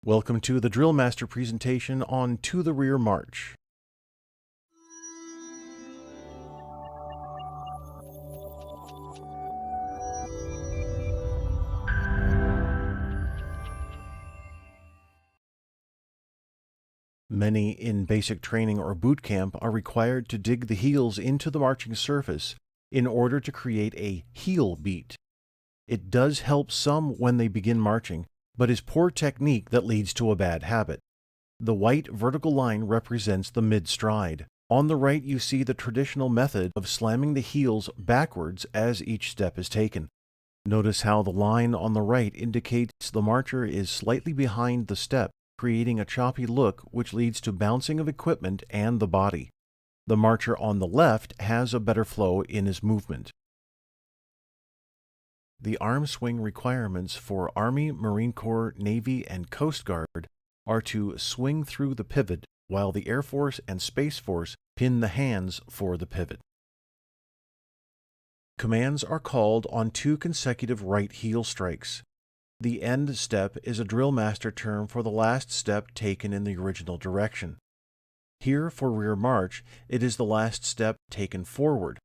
Welcome to the DrillMaster presentation on To the Rear March. Many in basic training or boot camp are required to dig the heels into the marching surface in order to create a heel beat. It does help some when they begin marching, but is poor technique that leads to a bad habit. The white vertical line represents the mid-stride. On the right you see the traditional method of slamming the heels backwards as each step is taken. Notice how the line on the right indicates the marcher is slightly behind the step, creating a choppy look which leads to bouncing of equipment and the body. The marcher on the left has a better flow in his movement. The arm swing requirements for Army, Marine Corps, Navy, and Coast Guard are to swing through the pivot, while the Air Force and Space Force pin the hands for the pivot. Commands are called on 2 consecutive right heel strikes. The end step is a DrillMaster term for the last step taken in the original direction. Here, for rear march, it is the last step taken forward.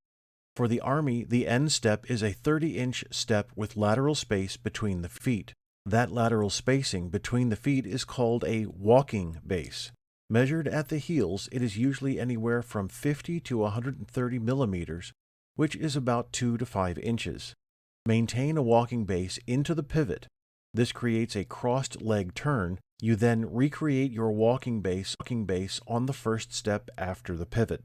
For the Army, the end step is a 30-inch step with lateral space between the feet. That lateral spacing between the feet is called a walking base. Measured at the heels, it is usually anywhere from 50 to 130 millimeters, which is about 2 to 5 inches. Maintain a walking base into the pivot. This creates a crossed leg turn. You then recreate your walking base on the first step after the pivot.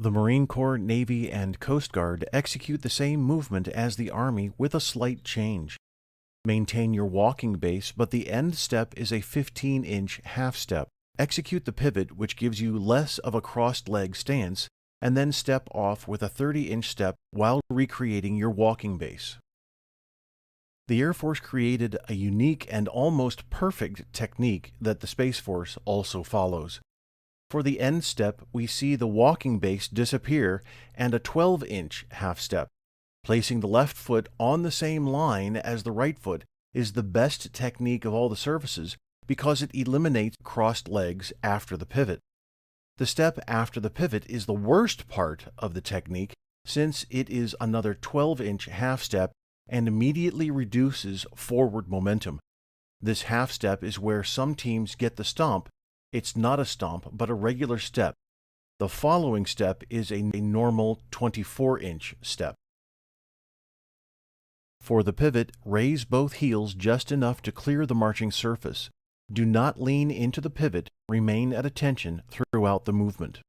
The Marine Corps, Navy, and Coast Guard execute the same movement as the Army with a slight change. Maintain your walking base, but the end step is a 15-inch half step. Execute the pivot, which gives you less of a crossed leg stance, and then step off with a 30-inch step while recreating your walking base. The Air Force created a unique and almost perfect technique that the Space Force also follows. For the end step, we see the walking base disappear and a 12-inch half step. Placing the left foot on the same line as the right foot is the best technique of all the services because it eliminates crossed legs after the pivot. The step after the pivot is the worst part of the technique since it is another 12-inch half step and immediately reduces forward momentum. This half step is where some teams get the stomp. It's not a stomp, but a regular step. The following step is a normal 24-inch step. For the pivot, raise both heels just enough to clear the marching surface. Do not lean into the pivot, remain at attention throughout the movement.